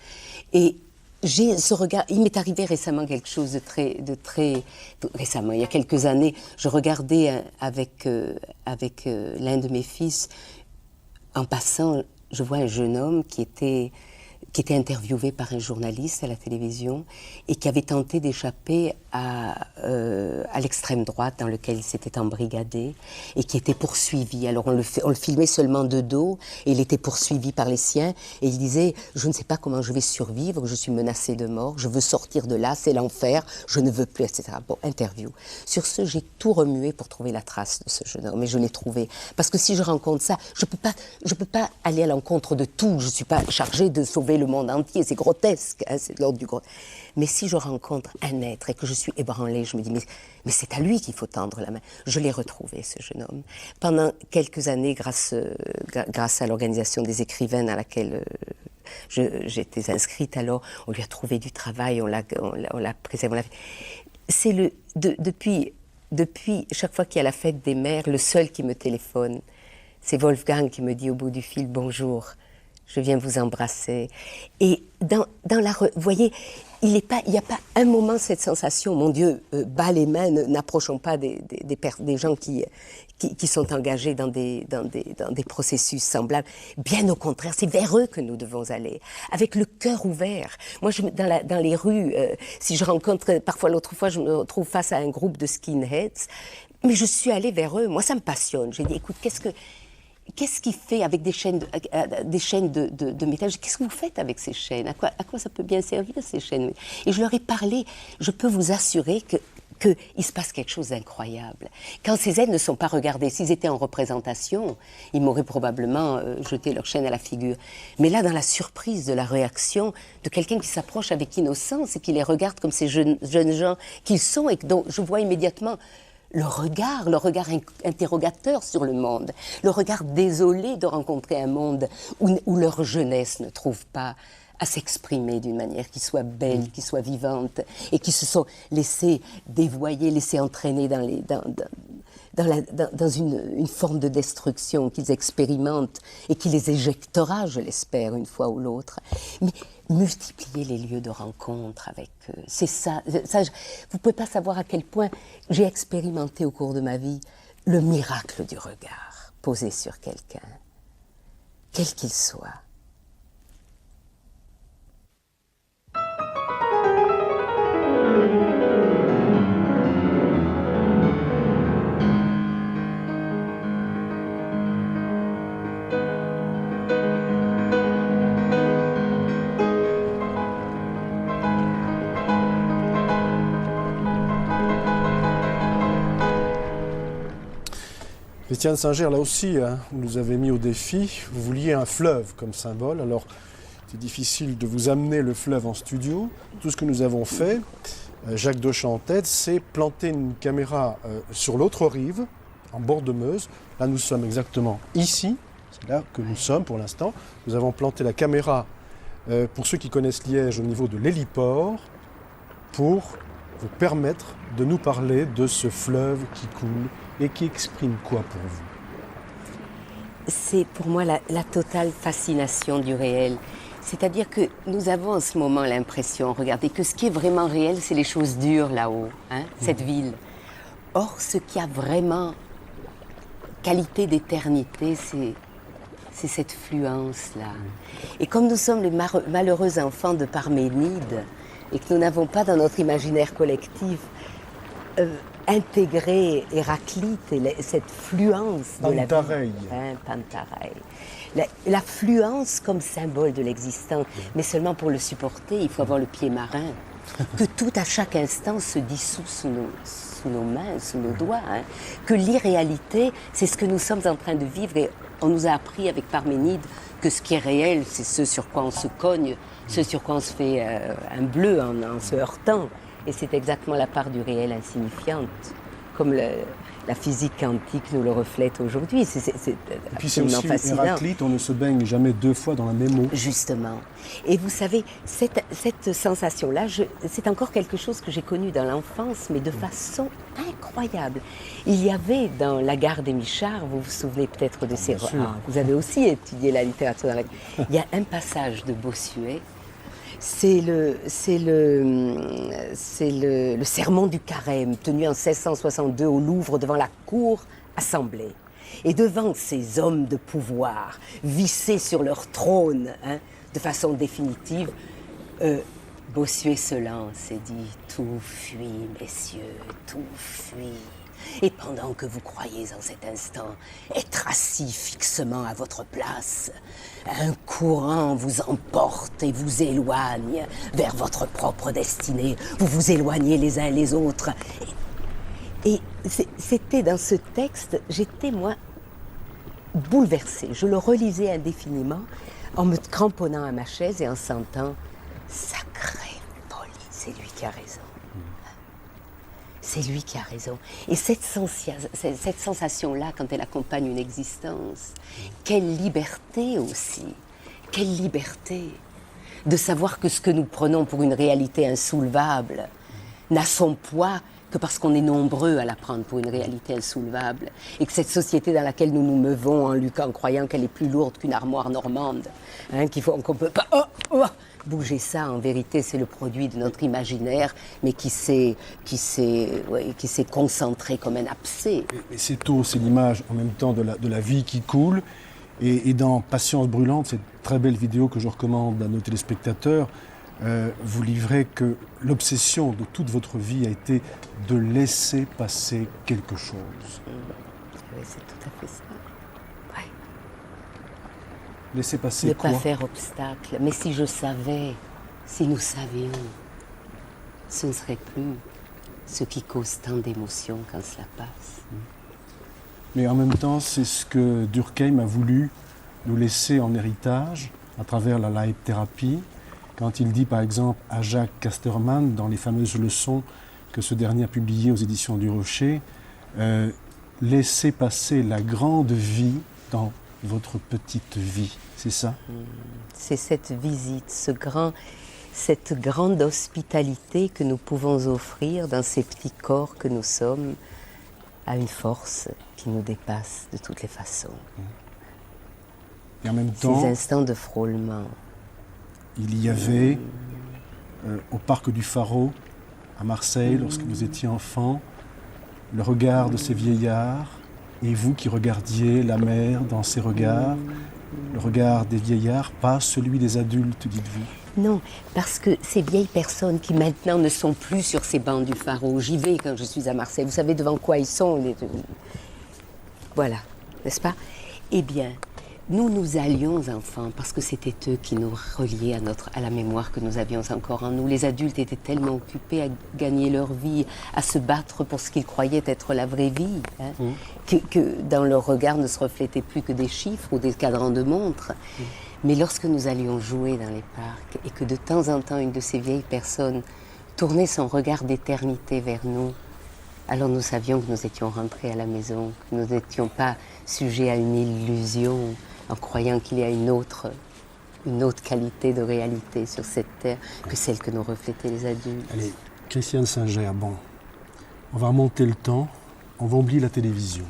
Et j'ai ce regard, il m'est arrivé récemment quelque chose de très récemment, il y a quelques années, je regardais avec l'un de mes fils, en passant, je vois un jeune homme qui était qui était interviewé par un journaliste à la télévision et qui avait tenté d'échapper à l'extrême droite dans lequel il s'était embrigadé et qui était poursuivi. Alors on le filmait seulement de dos et il était poursuivi par les siens et il disait « Je ne sais pas comment je vais survivre, je suis menacé de mort, je veux sortir de là, c'est l'enfer, je ne veux plus, etc. » Bon, interview. Sur ce, j'ai tout remué pour trouver la trace de ce jeune homme et je l'ai trouvé. Parce que si je rencontre ça, je peux pas aller à l'encontre de tout, je ne suis pas chargée de sauver le monde entier, c'est grotesque, hein, c'est de l'ordre du gros. Mais si je rencontre un être et que je suis ébranlée, je me dis, mais c'est à lui qu'il faut tendre la main. Je l'ai retrouvé, ce jeune homme. Pendant quelques années, grâce à l'organisation des écrivains à laquelle j'étais inscrite, alors on lui a trouvé du travail, on l'a préservé. C'est depuis chaque fois qu'il y a la fête des mères, le seul qui me téléphone, c'est Wolfgang qui me dit au bout du fil « Bonjour ». Je viens vous embrasser. Et vous voyez, il n'y a pas un moment cette sensation, mon Dieu, bas les mains, n'approchons pas des gens qui sont engagés dans des processus semblables. Bien au contraire, c'est vers eux que nous devons aller, avec le cœur ouvert. Moi, dans les rues, si je rencontre, parfois l'autre fois, je me retrouve face à un groupe de skinheads, mais je suis allée vers eux. Moi, ça me passionne. J'ai dit, écoute, qu'est-ce qu'il fait avec des chaînes de métal? Qu'est-ce que vous faites avec ces chaînes? À quoi ça peut bien servir, ces chaînes? Et je leur ai parlé. Je peux vous assurer qu'il se passe quelque chose d'incroyable. Quand ces aides ne sont pas regardées, s'ils étaient en représentation, ils m'auraient probablement jeté leur chaîne à la figure. Mais là, dans la surprise de la réaction de quelqu'un qui s'approche avec innocence et qui les regarde comme ces jeunes gens qu'ils sont et dont je vois immédiatement le regard interrogateur sur le monde, le regard désolé de rencontrer un monde où leur jeunesse ne trouve pas à s'exprimer d'une manière qui soit belle, qui soit vivante, et qui se sont laissés dévoyer, laissés entraîner dans une forme de destruction qu'ils expérimentent et qui les éjectera, je l'espère, une fois ou l'autre. Mais multiplier les lieux de rencontre avec eux, c'est ça. Vous ne pouvez pas savoir à quel point j'ai expérimenté au cours de ma vie le miracle du regard posé sur quelqu'un, quel qu'il soit. Christiane Singer, là aussi, vous nous avez mis au défi. Vous vouliez un fleuve comme symbole. Alors, c'est difficile de vous amener le fleuve en studio. Tout ce que nous avons fait, Jacques Dochamp en tête, c'est planter une caméra sur l'autre rive, en bord de Meuse. Là, nous sommes exactement ici. C'est là que nous sommes pour l'instant. Nous avons planté la caméra, pour ceux qui connaissent Liège, au niveau de l'héliport, pour vous permettre de nous parler de ce fleuve qui coule et qui exprime quoi pour vous? C'est pour moi la totale fascination du réel. C'est-à-dire que nous avons en ce moment l'impression, regardez, que ce qui est vraiment réel, c'est les choses dures là-haut, hein, cette ville. Or, ce qui a vraiment qualité d'éternité, c'est cette fluence-là. Et comme nous sommes les malheureux enfants de Parménide, et que nous n'avons pas dans notre imaginaire collectif intégré Héraclite et cette fluence de la vie. Pantareil. La fluence comme symbole de l'existence, mais seulement pour le supporter, il faut avoir le pied marin. Que tout à chaque instant se dissout sous nos mains, sous nos doigts. Hein. Que l'irréalité, c'est ce que nous sommes en train de vivre. Et on nous a appris avec Parménide que ce qui est réel, c'est ce sur quoi on se cogne, ce sur quoi on se fait un bleu en se heurtant. Et c'est exactement la part du réel insignifiante, comme la physique quantique nous le reflète aujourd'hui. C'est absolument fascinant. Héraclite, on ne se baigne jamais deux fois dans la même eau. Justement. Et vous savez, cette sensation-là, c'est encore quelque chose que j'ai connu dans l'enfance, mais de façon incroyable. Il y avait dans La Gare des Michards, vous vous souvenez peut-être de ces... vous avez aussi étudié la littérature dans la... Il y a un passage de Bossuet. C'est le sermon du Carême, tenu en 1662 au Louvre devant la cour assemblée. Et devant ces hommes de pouvoir, vissés sur leur trône, hein, de façon définitive, Bossuet se lance et dit « Tout fuit, messieurs, tout fuit. Et pendant que vous croyez en cet instant être assis fixement à votre place, un courant vous emporte et vous éloigne vers votre propre destinée. Vous vous éloignez les uns les autres. » Et c'était dans ce texte, j'étais, moi, bouleversée. Je le relisais indéfiniment en me cramponnant à ma chaise et en sentant « Sacrée folie, c'est lui qui a raison. » C'est lui qui a raison. Et cette sensation-là, quand elle accompagne une existence, quelle liberté aussi, quelle liberté de savoir que ce que nous prenons pour une réalité insoulevable n'a son poids que parce qu'on est nombreux à la prendre pour une réalité insoulevable. Et que cette société dans laquelle nous nous meuvons en croyant qu'elle est plus lourde qu'une armoire normande, qu'on ne peut pas bouger ça, en vérité, c'est le produit de notre imaginaire, mais qui s'est concentré comme un abcès. Et c'est l'image en même temps de la vie qui coule. Et dans Patience brûlante, cette très belle vidéo que je recommande à nos téléspectateurs, vous livrez que l'obsession de toute votre vie a été de laisser passer quelque chose. Oui, c'est tout à fait ça. Ouais. Laisser passer ne quoi? Ne pas faire obstacle. Mais si je savais, si nous savions, ce ne serait plus ce qui cause tant d'émotions quand cela passe. Mais en même temps, c'est ce que Durkheim a voulu nous laisser en héritage à travers la light-thérapie, quand il dit par exemple à Jacques Casterman, dans les fameuses leçons que ce dernier a publiées aux éditions du Rocher, laissez passer la grande vie dans votre petite vie, c'est ça? C'est cette visite, cette grande hospitalité que nous pouvons offrir dans ces petits corps que nous sommes à une force qui nous dépasse de toutes les façons. Et en même temps, ces instants de frôlement. Il y avait au parc du Pharaon, à Marseille, lorsque vous étiez enfant, le regard de ces vieillards, et vous qui regardiez la mer dans ces regards, le regard des vieillards, pas celui des adultes, dites-vous. Non, parce que ces vieilles personnes qui maintenant ne sont plus sur ces bancs du Pharaon, j'y vais quand je suis à Marseille, vous savez devant quoi ils sont, voilà, n'est-ce pas? Eh bien, nous allions enfants parce que c'était eux qui nous reliaient à la mémoire que nous avions encore en nous. Les adultes étaient tellement occupés à gagner leur vie, à se battre pour ce qu'ils croyaient être la vraie vie, que dans leur regard ne se reflétaient plus que des chiffres ou des cadrans de montres. Mais lorsque nous allions jouer dans les parcs et que de temps en temps une de ces vieilles personnes tournait son regard d'éternité vers nous, alors nous savions que nous étions rentrés à la maison, que nous n'étions pas sujets à une illusion en croyant qu'il y a une autre qualité de réalité sur cette terre que celle que nous reflétaient les adultes. Allez, Christiane Singer, bon, on va remonter le temps, on va oublier la télévision.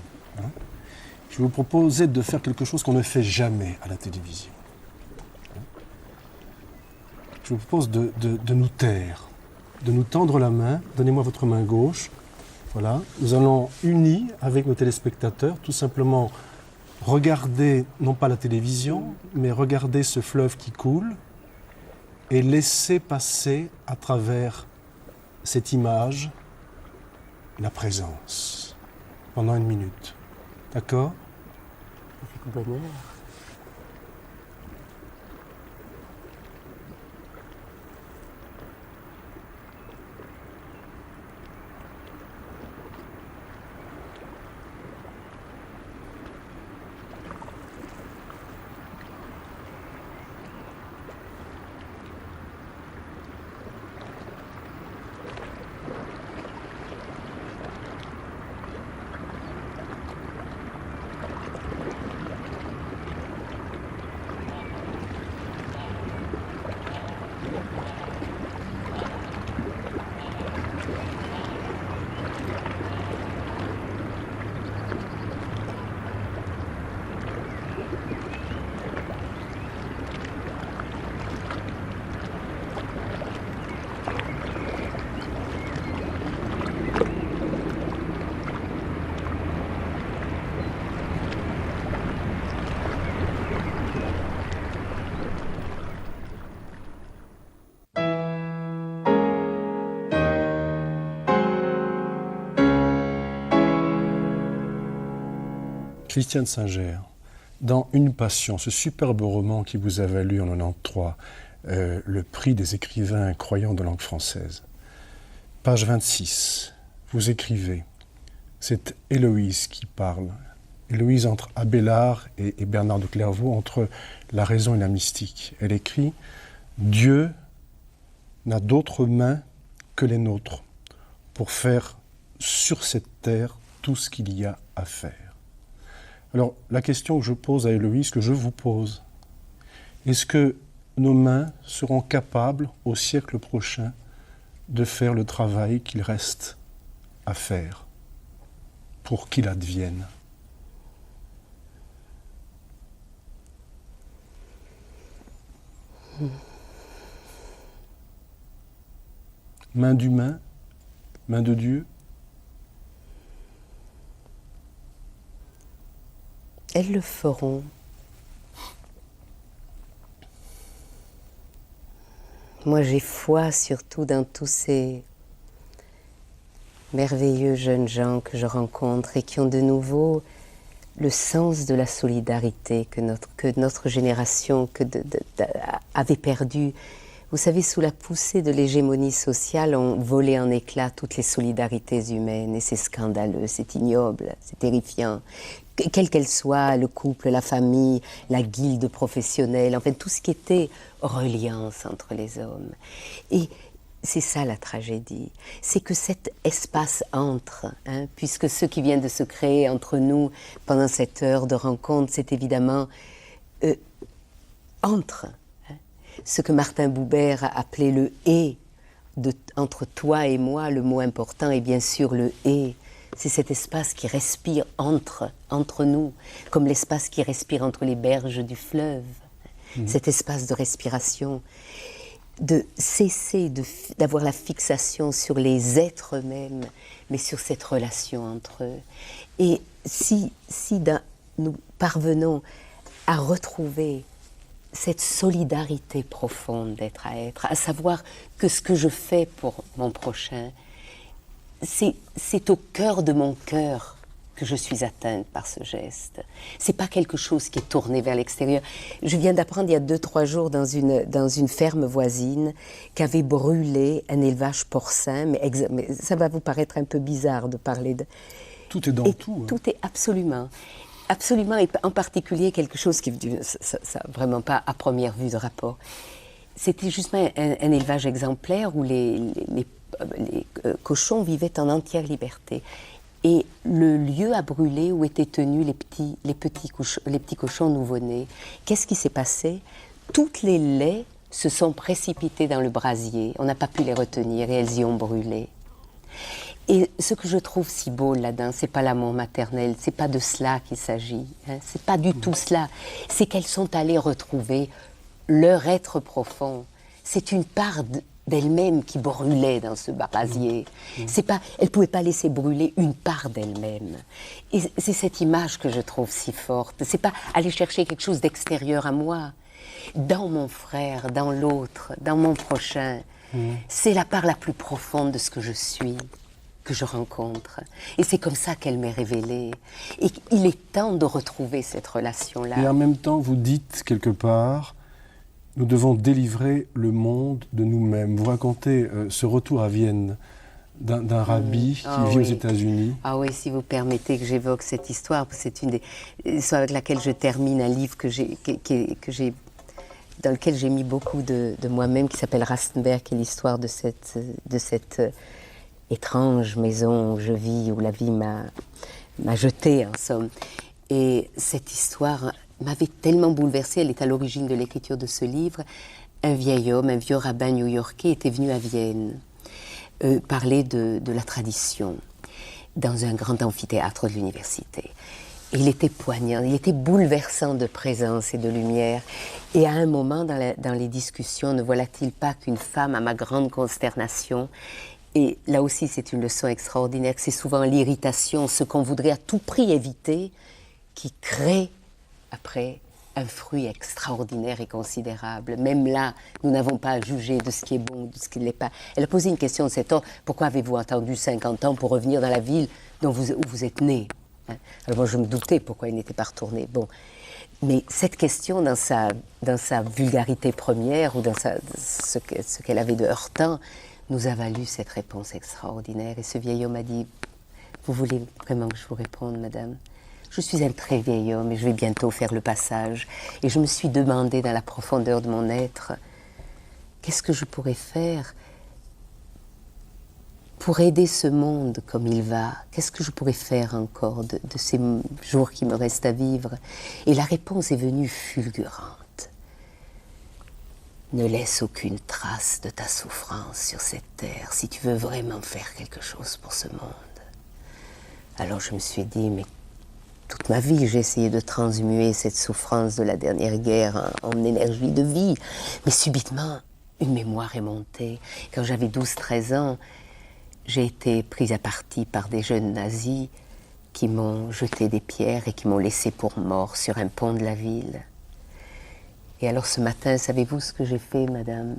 Je vais vous proposer de faire quelque chose qu'on ne fait jamais à la télévision. Je vous propose de nous taire, de nous tendre la main. Donnez-moi votre main gauche. Voilà. Nous allons, unis avec nos téléspectateurs, tout simplement regarder, non pas la télévision, mais regarder ce fleuve qui coule et laisser passer à travers cette image la présence pendant 1 minute. D'accord? Avec bonheur. Christiane Singer, dans Une passion, ce superbe roman qui vous a valu en 1993 le prix des écrivains croyants de langue française, page 26, vous écrivez, c'est Héloïse qui parle, Héloïse entre Abélard et Bernard de Clairvaux, entre la raison et la mystique. Elle écrit « Dieu n'a d'autres mains que les nôtres pour faire sur cette terre tout ce qu'il y a à faire. » Alors, la question que je pose à Héloïse, que je vous pose, est-ce que nos mains seront capables, au siècle prochain, de faire le travail qu'il reste à faire pour qu'il advienne? Main d'humain, main de Dieu. Elles le feront. Moi, j'ai foi surtout dans tous ces merveilleux jeunes gens que je rencontre et qui ont de nouveau le sens de la solidarité que notre génération avait perdu. Vous savez, sous la poussée de l'hégémonie sociale, ont volé en éclats toutes les solidarités humaines. Et c'est scandaleux, c'est ignoble, c'est terrifiant. Quelle qu'elle soit, le couple, la famille, la guilde professionnelle, en fait, tout ce qui était reliance entre les hommes. Et c'est ça la tragédie, c'est que cet espace entre, puisque ce qui vient de se créer entre nous pendant cette heure de rencontre, c'est évidemment entre. Ce que Martin Buber a appelé le « et » entre toi et moi, le mot important est bien sûr le « et ». C'est cet espace qui respire entre nous, comme l'espace qui respire entre les berges du fleuve. Cet espace de respiration, de cesser d'avoir la fixation sur les êtres eux-mêmes, mais sur cette relation entre eux. Et si nous parvenons à retrouver cette solidarité profonde d'être à être, à savoir que ce que je fais pour mon prochain, c'est au cœur de mon cœur que je suis atteinte par ce geste. C'est pas quelque chose qui est tourné vers l'extérieur. Je viens d'apprendre il y a 2-3 jours dans une ferme voisine qu'avait brûlé un élevage porcin, mais ça va vous paraître un peu bizarre de parler de... Tout est dans tout. Tout est absolument, et en particulier quelque chose qui ça vraiment pas à première vue de rapport. C'était justement un élevage exemplaire où les cochons vivaient en entière liberté. Et le lieu a brûlé où étaient tenus les petits cochons nouveau-nés. Qu'est-ce qui s'est passé? Toutes les laits se sont précipités dans le brasier. On n'a pas pu les retenir et elles y ont brûlé. Et ce que je trouve si beau là-dedans, c'est pas l'amour maternel, c'est pas de cela qu'il s'agit. C'est pas du tout cela. C'est qu'elles sont allées retrouver leur être profond. C'est une part d'elle-même qui brûlait dans ce brasier. C'est pas, elle ne pouvait pas laisser brûler une part d'elle-même. Et c'est cette image que je trouve si forte. C'est pas aller chercher quelque chose d'extérieur à moi. Dans mon frère, dans l'autre, dans mon prochain. C'est la part la plus profonde de ce que je suis, que je rencontre. Et c'est comme ça qu'elle m'est révélée. Et il est temps de retrouver cette relation-là. Et en même temps, vous dites quelque part... Nous devons délivrer le monde de nous-mêmes. Vous racontez ce retour à Vienne d'un rabbi qui vit aux États-Unis. Ah oui, si vous permettez que j'évoque cette histoire, c'est une des histoires avec laquelle je termine un livre dans lequel j'ai mis beaucoup de moi-même, qui s'appelle Rastenberg, qui est l'histoire de cette étrange maison où je vis, où la vie m'a jetée, en somme. Et cette histoire m'avait tellement bouleversée, elle est à l'origine de l'écriture de ce livre. Un vieil homme, un vieux rabbin new-yorkais était venu à Vienne parler de la tradition dans un grand amphithéâtre de l'université. Et il était poignant, il était bouleversant de présence et de lumière. Et à un moment dans les discussions, ne voilà-t-il pas qu'une femme, à ma grande consternation, et là aussi c'est une leçon extraordinaire, que c'est souvent l'irritation, ce qu'on voudrait à tout prix éviter, qui crée après un fruit extraordinaire et considérable. Même là, nous n'avons pas à juger de ce qui est bon ou de ce qui ne l'est pas. Elle a posé une question de cet ordre. Pourquoi avez-vous attendu 50 ans pour revenir dans la ville où vous êtes né? hein. Alors moi, je me doutais pourquoi il n'était pas retourné. Bon. Mais cette question, dans sa vulgarité première, ou dans ce qu'elle avait de heurtant, nous a valu cette réponse extraordinaire. Et ce vieil homme a dit, vous voulez vraiment que je vous réponde, madame ? Je suis un très vieil homme et je vais bientôt faire le passage. Et je me suis demandé dans la profondeur de mon être, qu'est-ce que je pourrais faire pour aider ce monde comme il va? Qu'est-ce que je pourrais faire encore de ces jours qui me restent à vivre? Et la réponse est venue fulgurante. Ne laisse aucune trace de ta souffrance sur cette terre si tu veux vraiment faire quelque chose pour ce monde. Alors je me suis dit, mais toute ma vie, j'ai essayé de transmuer cette souffrance de la dernière guerre en énergie de vie. Mais subitement, une mémoire est montée. Quand j'avais 12-13 ans, j'ai été prise à partie par des jeunes nazis qui m'ont jeté des pierres et qui m'ont laissé pour mort sur un pont de la ville. Et alors ce matin, savez-vous ce que j'ai fait, madame?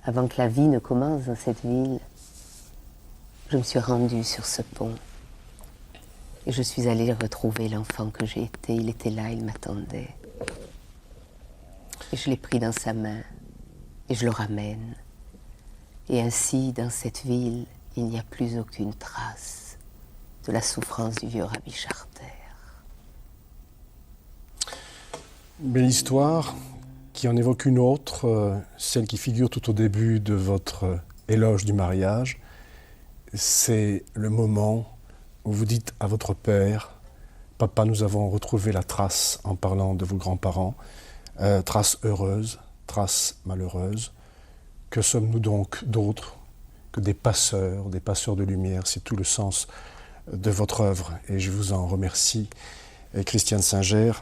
Avant que la vie ne commence dans cette ville, je me suis rendue sur ce pont. Et je suis allée retrouver l'enfant que j'ai été. Il était là, il m'attendait. Et je l'ai pris dans sa main et je le ramène. Et ainsi, dans cette ville, il n'y a plus aucune trace de la souffrance du vieux Rabbi Charter. Belle histoire qui en évoque une autre, celle qui figure tout au début de votre éloge du mariage. C'est le moment où vous dites à votre père, « Papa, nous avons retrouvé la trace en parlant de vos grands-parents, trace heureuse, trace malheureuse. Que sommes-nous donc d'autres que des passeurs de lumière? » C'est tout le sens de votre œuvre et je vous en remercie, Christiane Singer.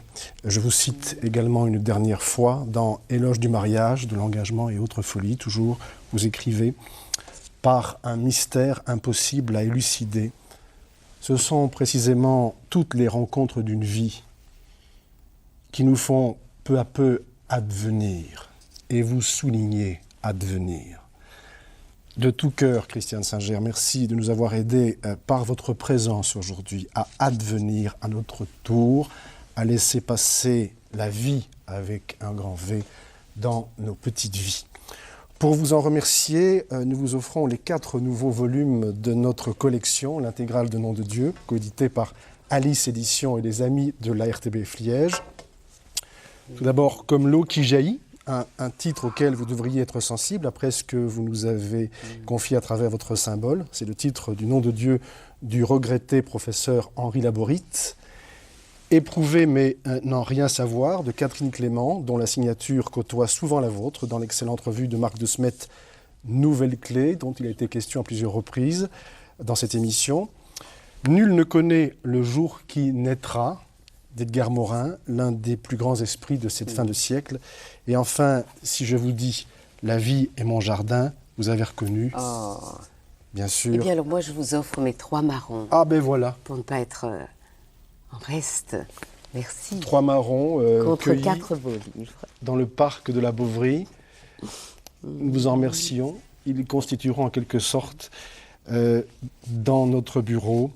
Je vous cite également une dernière fois dans Éloge du mariage, de l'engagement et autres folies. Toujours, vous écrivez « Par un mystère impossible à élucider, ce sont précisément toutes les rencontres d'une vie qui nous font peu à peu advenir. » Et vous soulignez advenir. De tout cœur, Christiane Singer, merci de nous avoir aidés par votre présence aujourd'hui à advenir à notre tour, à laisser passer la vie avec un grand V dans nos petites vies. Pour vous en remercier, nous vous offrons les 4 nouveaux volumes de notre collection, l'intégrale de Nom de Dieu, coédité par Alice Éditions et les amis de la RTBF Liège. Tout d'abord, Comme l'eau qui jaillit, un titre auquel vous devriez être sensible après ce que vous nous avez confié à travers votre symbole. C'est le titre du Nom de Dieu du regretté professeur Henri Laborit. Éprouver mais n'en rien savoir de Catherine Clément, dont la signature côtoie souvent la vôtre dans l'excellente revue de Marc de Smet, Nouvelle Clé, dont il a été question à plusieurs reprises dans cette émission. Nul ne connaît le jour qui naîtra, d'Edgar Morin, l'un des plus grands esprits de cette fin de siècle. Et enfin, si je vous dis « La vie est mon jardin », vous avez reconnu, bien sûr. Eh bien alors moi je vous offre mes 3 marrons. Ah ben voilà. Pour ne pas être en reste. Merci. 3 marrons contre 4 beaux livres. Dans le parc de la Bovry. Nous vous en remercions. Ils constitueront en quelque sorte dans notre bureau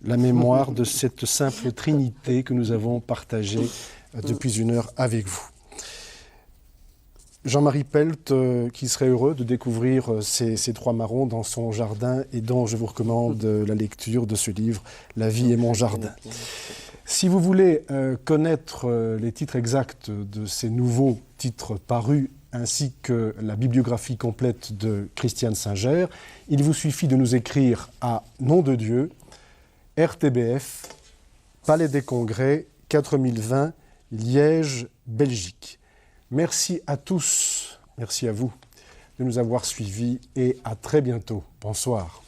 la mémoire de cette simple trinité que nous avons partagée depuis une heure avec vous. Jean-Marie Pelt, qui serait heureux de découvrir ces 3 marrons dans son jardin et dont je vous recommande la lecture de ce livre, La vie est mon jardin. Si vous voulez connaître les titres exacts de ces nouveaux titres parus ainsi que la bibliographie complète de Christiane Singer, il vous suffit de nous écrire à Nom de Dieu, RTBF, Palais des Congrès, 4020, Liège, Belgique. Merci à tous, merci à vous de nous avoir suivis et à très bientôt. Bonsoir.